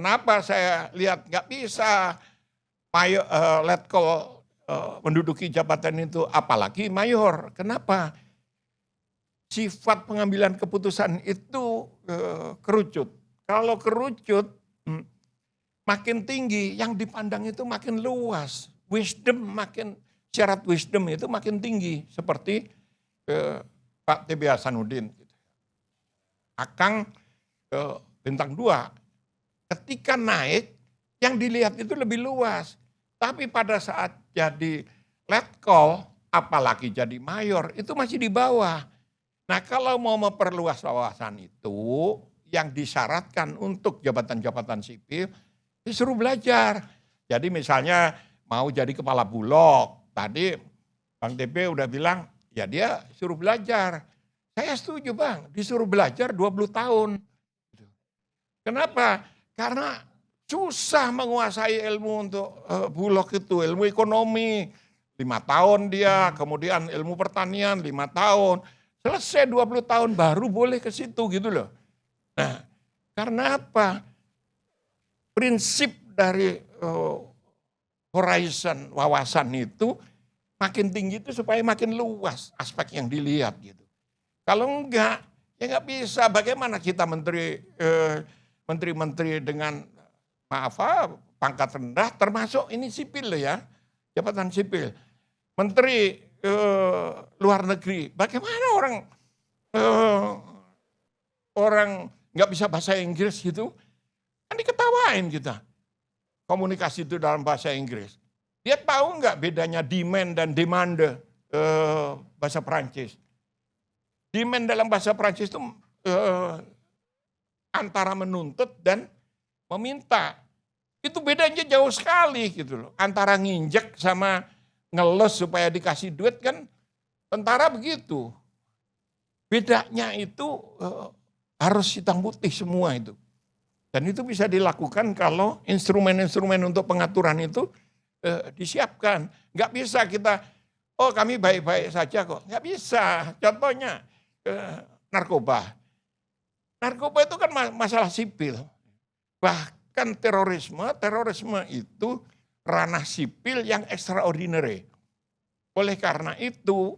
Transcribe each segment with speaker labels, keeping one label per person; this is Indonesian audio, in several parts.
Speaker 1: Kenapa saya lihat nggak bisa letkol menduduki jabatan itu, apalagi mayor. Kenapa? Sifat pengambilan keputusan itu kerucut. Kalau kerucut makin tinggi, yang dipandang itu makin luas. Syarat wisdom itu makin tinggi. Seperti Pak TB Hasanuddin. Akang bintang 2. Ketika naik, yang dilihat itu lebih luas. Tapi pada saat jadi letkol, apalagi jadi mayor, itu masih di bawah. Nah, kalau mau memperluas wawasan itu, yang disyaratkan untuk jabatan-jabatan sipil, disuruh belajar. Jadi misalnya mau jadi kepala bulog, tadi Bang TB udah bilang, ya dia suruh belajar. Saya setuju Bang, disuruh belajar 20 tahun. Kenapa? Karena susah menguasai ilmu untuk bulog itu, ilmu ekonomi. 5 tahun dia, kemudian ilmu pertanian 5 tahun. Selesai 20 tahun baru boleh ke situ gitu loh. Nah, karena apa? Prinsip dari horizon wawasan itu makin tinggi itu supaya makin luas aspek yang dilihat gitu. Kalau enggak, ya enggak bisa. Bagaimana kita menteri-menteri dengan pangkat rendah, termasuk ini sipil loh ya, jabatan sipil. Menteri luar negeri, bagaimana orang nggak bisa bahasa Inggris gitu, kan diketawain kita. Komunikasi itu dalam bahasa Inggris. Dia tahu nggak bedanya demand dan demande bahasa Perancis? Demand dalam bahasa Perancis itu antara menuntut dan meminta. Itu bedanya jauh sekali gitu loh. Antara nginjek sama ngeles supaya dikasih duit kan tentara begitu. Bedanya itu harus hitam putih semua itu. Dan itu bisa dilakukan kalau instrumen-instrumen untuk pengaturan itu disiapkan. Nggak bisa kita, oh kami baik-baik saja kok. Nggak bisa. Contohnya narkoba. Narkoba itu kan masalah sipil. Bahkan terorisme itu ranah sipil yang extraordinary. Oleh karena itu,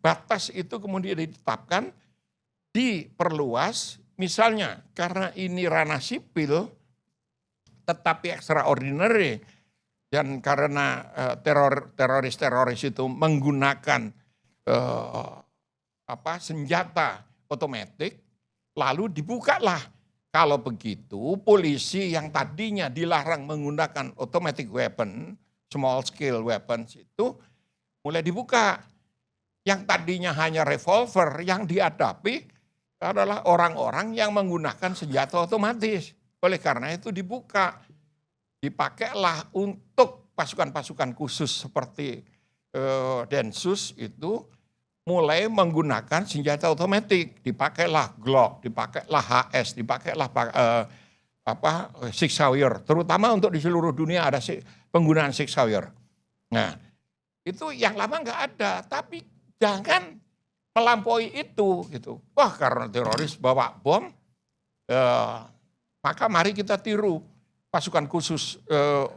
Speaker 1: batas itu kemudian ditetapkan, diperluas, misalnya karena ini ranah sipil, tetapi extraordinary, dan karena teroris itu menggunakan senjata otomatis, lalu dibukalah. Kalau begitu, polisi yang tadinya dilarang menggunakan automatic weapon, small scale weapons itu mulai dibuka. Yang tadinya hanya revolver, yang dihadapi adalah orang-orang yang menggunakan senjata otomatis. Oleh karena itu dibuka. Dipakailah untuk pasukan-pasukan khusus seperti Densus itu mulai menggunakan senjata otomatis, dipakailah Glock, dipakailah HS, dipakailah Sig Sauer, terutama untuk di seluruh dunia ada penggunaan Sig Sauer. Nah, itu yang lama nggak ada, tapi jangan melampaui itu gitu. Wah, karena teroris bawa bom, maka mari kita tiru pasukan khusus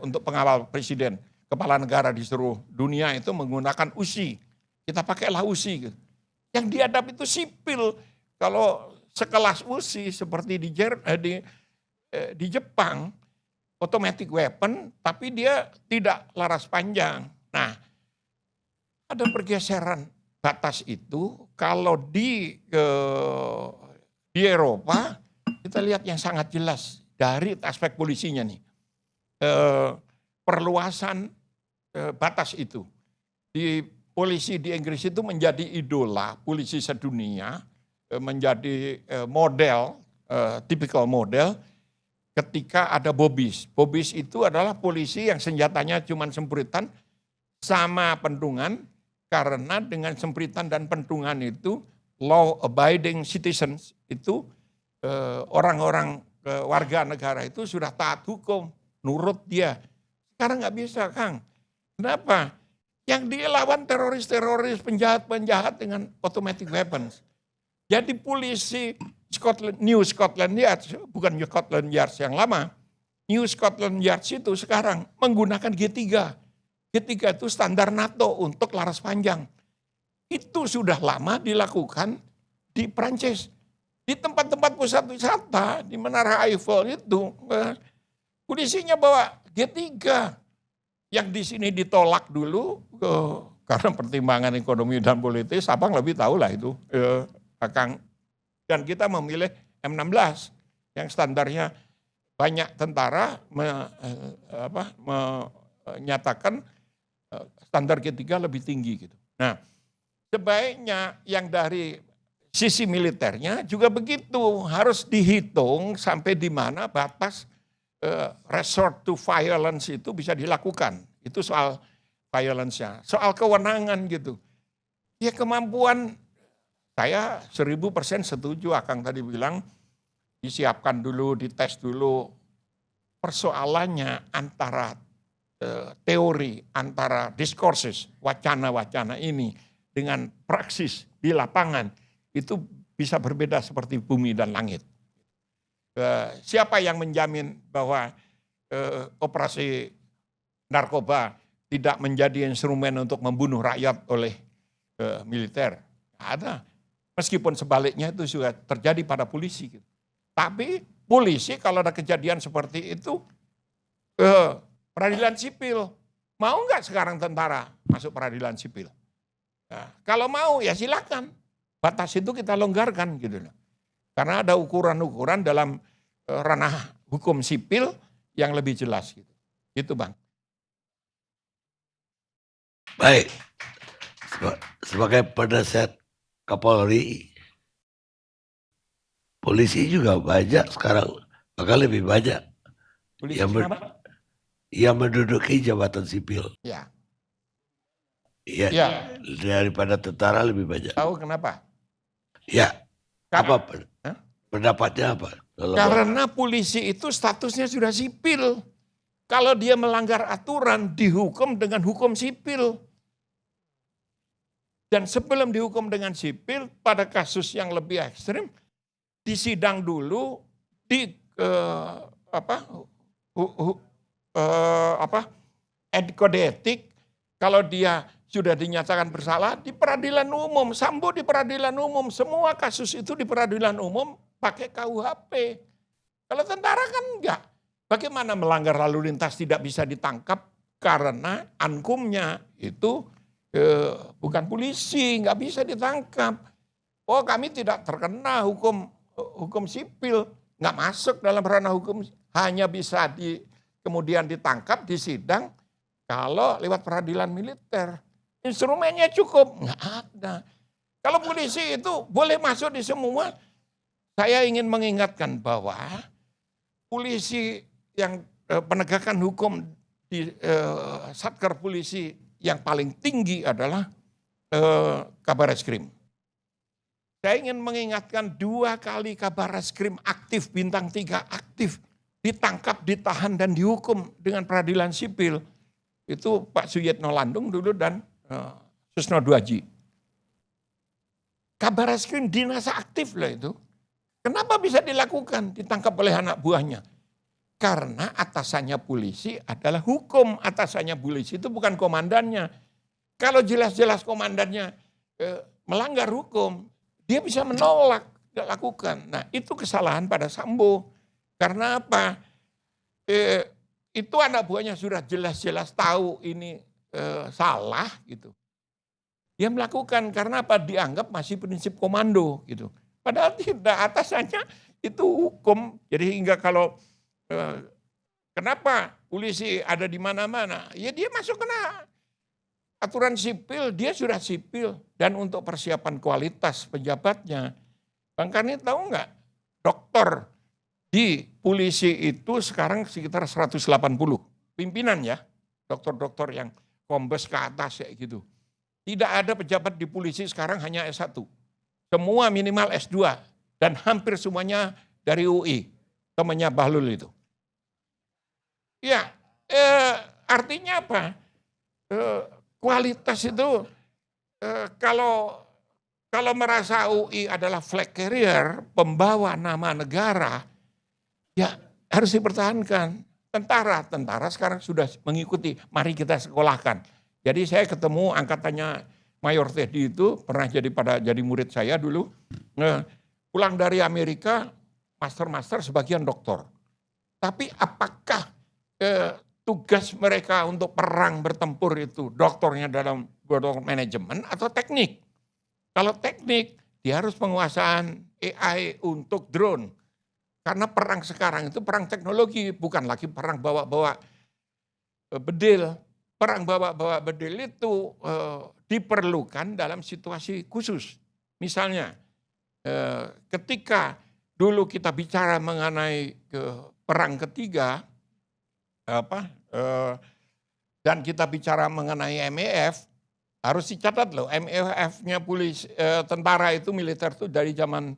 Speaker 1: untuk pengawal presiden, kepala negara di seluruh dunia itu menggunakan UZI. Kita pakailah UZI. Yang dihadapi itu sipil. Kalau sekelas UZI seperti di Jepang, automatic weapon, tapi dia tidak laras panjang. Nah, ada pergeseran batas itu. Kalau di Eropa, kita lihat yang sangat jelas dari aspek polisinya nih. Perluasan batas itu. Polisi di Inggris itu menjadi idola polisi sedunia, menjadi model, typical model ketika ada Bobbies. Bobbies itu adalah polisi yang senjatanya cuma sempritan sama pentungan, karena dengan sempritan dan pentungan itu law abiding citizens itu orang-orang warga negara itu sudah taat hukum, nurut dia. Sekarang nggak bisa, Kang. Kenapa? Yang dia lawan teroris-teroris, penjahat-penjahat dengan automatic weapons. Jadi polisi New Scotland Yard, bukan Scotland Yard yang lama, New Scotland Yard itu sekarang menggunakan G3. G3 itu standar NATO untuk laras panjang. Itu sudah lama dilakukan di Prancis. Di tempat-tempat pusat wisata, di Menara Eiffel itu, polisinya bawa G3. Yang di sini ditolak dulu, karena pertimbangan ekonomi dan politis, abang lebih tahu lah itu, Akang. Dan kita memilih M16, yang standarnya banyak tentara menyatakan standar G3 lebih tinggi gitu. Nah, sebaiknya yang dari sisi militernya juga begitu, harus dihitung sampai di mana batas resort to violence itu bisa dilakukan. Itu soal violence-nya, soal kewenangan gitu. Ya kemampuan, saya 1000% setuju Akang tadi bilang, disiapkan dulu, dites dulu. Persoalannya antara teori, antara diskursus, wacana-wacana ini dengan praksis di lapangan itu bisa berbeda seperti bumi dan langit. Siapa yang menjamin bahwa operasi narkoba tidak menjadi instrumen untuk membunuh rakyat oleh militer? Nggak ada. Meskipun sebaliknya itu juga terjadi pada polisi. Tapi polisi kalau ada kejadian seperti itu, peradilan sipil. Mau nggak sekarang tentara masuk peradilan sipil? Nah, kalau mau ya silakan. Batas itu kita longgarkan gitu. Karena ada ukuran-ukuran dalam ranah hukum sipil yang lebih jelas gitu. Gitu Bang.
Speaker 2: Baik. Sebagai penasihat Kapolri, polisi juga banyak sekarang, bahkan lebih banyak
Speaker 1: Polisi
Speaker 2: yang menduduki jabatan sipil.
Speaker 1: Ya.
Speaker 2: Ya, daripada tentara lebih banyak.
Speaker 1: Tahu kenapa?
Speaker 2: Ya. Apa pendapatnya apa?
Speaker 1: Karena polisi itu statusnya sudah sipil. Kalau dia melanggar aturan dihukum dengan hukum sipil. Dan sebelum dihukum dengan sipil, pada kasus yang lebih ekstrim, disidang dulu di kode etik. Kalau dia sudah dinyatakan bersalah di peradilan umum, Sambo di peradilan umum, semua kasus itu di peradilan umum pakai KUHP. Kalau tentara kan enggak. Bagaimana melanggar lalu lintas tidak bisa ditangkap karena ankumnya itu bukan polisi, nggak bisa ditangkap. Oh kami tidak terkena hukum sipil, nggak masuk dalam ranah hukum, hanya bisa kemudian ditangkap, disidang kalau lewat peradilan militer. Instrumennya cukup, nggak ada. Kalau polisi itu boleh masuk di semua. Saya ingin mengingatkan bahwa polisi yang penegakan hukum di Satker Polisi yang paling tinggi adalah Kabareskrim. Saya ingin mengingatkan 2 kali Kabareskrim aktif, bintang 3 aktif, ditangkap, ditahan dan dihukum dengan peradilan sipil. Itu Pak Suyitno Landung dulu dan Susno Duaji. Kabareskrim dinas aktif lah itu. Kenapa bisa dilakukan, ditangkap oleh anak buahnya? Karena atasannya polisi adalah hukum, atasannya polisi itu bukan komandannya. Kalau jelas-jelas komandannya melanggar hukum, dia bisa menolak, tidak lakukan. Nah itu kesalahan pada Sambo. Karena apa? Itu anak buahnya sudah jelas-jelas tahu ini salah gitu. Dia melakukan karena apa? Dianggap masih prinsip komando gitu. Padahal tidak, atasannya itu hukum. Jadi hingga kalau kenapa polisi ada di mana-mana? Ya dia masuk kena aturan sipil, dia sudah sipil. Dan untuk persiapan kualitas pejabatnya. Bang Karni tahu nggak? Dokter di polisi itu sekarang sekitar 180. Pimpinan ya, dokter-dokter yang kombes ke atas ya gitu. Tidak ada pejabat di polisi sekarang hanya S1. Semua minimal S2. Dan hampir semuanya dari UI. Temannya Bahlul itu. Ya, artinya apa? Kualitas itu kalau merasa UI adalah flag carrier, pembawa nama negara, ya harus dipertahankan. Tentara sekarang sudah mengikuti, mari kita sekolahkan. Jadi saya ketemu angkatannya Mayor Teddy itu, pernah jadi murid saya dulu. Pulang dari Amerika, master sebagian doktor. Tapi apakah tugas mereka untuk perang bertempur itu doktornya dalam manajemen atau teknik? Kalau teknik, dia harus penguasaan AI untuk drone. Karena perang sekarang itu perang teknologi, bukan lagi perang bawa-bawa bedil. Perang bawa-bawa bedil itu diperlukan dalam situasi khusus. Misalnya, ketika dulu kita bicara mengenai perang ketiga, dan kita bicara mengenai MEF, harus dicatat loh, MEF-nya tentara itu militer itu dari zaman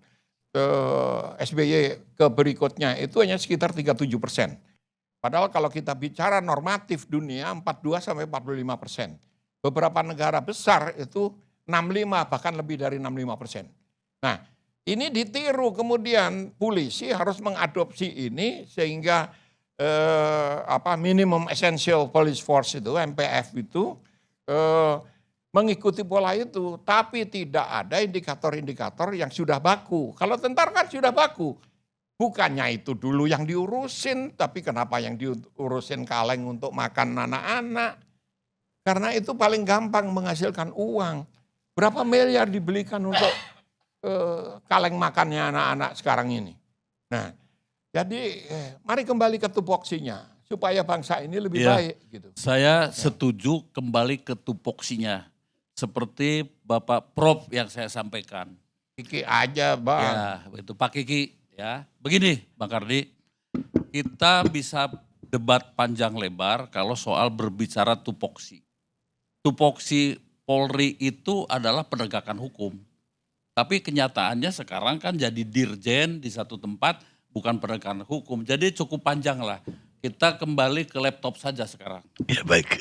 Speaker 1: SBY ke berikutnya itu hanya sekitar 37%. Padahal kalau kita bicara normatif dunia 42-45%. Beberapa negara besar itu 65 bahkan lebih dari 65%. Nah, ini ditiru kemudian polisi harus mengadopsi ini sehingga minimum essential police force itu MPF itu mengikuti pola itu, tapi tidak ada indikator-indikator yang sudah baku. Kalau tentara kan sudah baku. Bukannya itu dulu yang diurusin, tapi kenapa yang diurusin kaleng untuk makan anak-anak? Karena itu paling gampang menghasilkan uang. Berapa miliar dibelikan untuk kaleng makannya anak-anak sekarang ini. Nah, jadi mari kembali ke tupoksinya supaya bangsa ini lebih baik. Gitu.
Speaker 3: Saya setuju kembali ke tupoksinya. Seperti Bapak Prof yang saya sampaikan.
Speaker 1: Kiki aja Bang.
Speaker 3: Ya, itu Pak Kiki. Ya, begini Bang Kardi, kita bisa debat panjang lebar kalau soal berbicara tupoksi. Tupoksi Polri itu adalah penegakan hukum. Tapi kenyataannya sekarang kan jadi dirjen di satu tempat, bukan penegakan hukum. Jadi cukup panjang lah. Kita kembali ke laptop saja sekarang.
Speaker 2: Ya baik.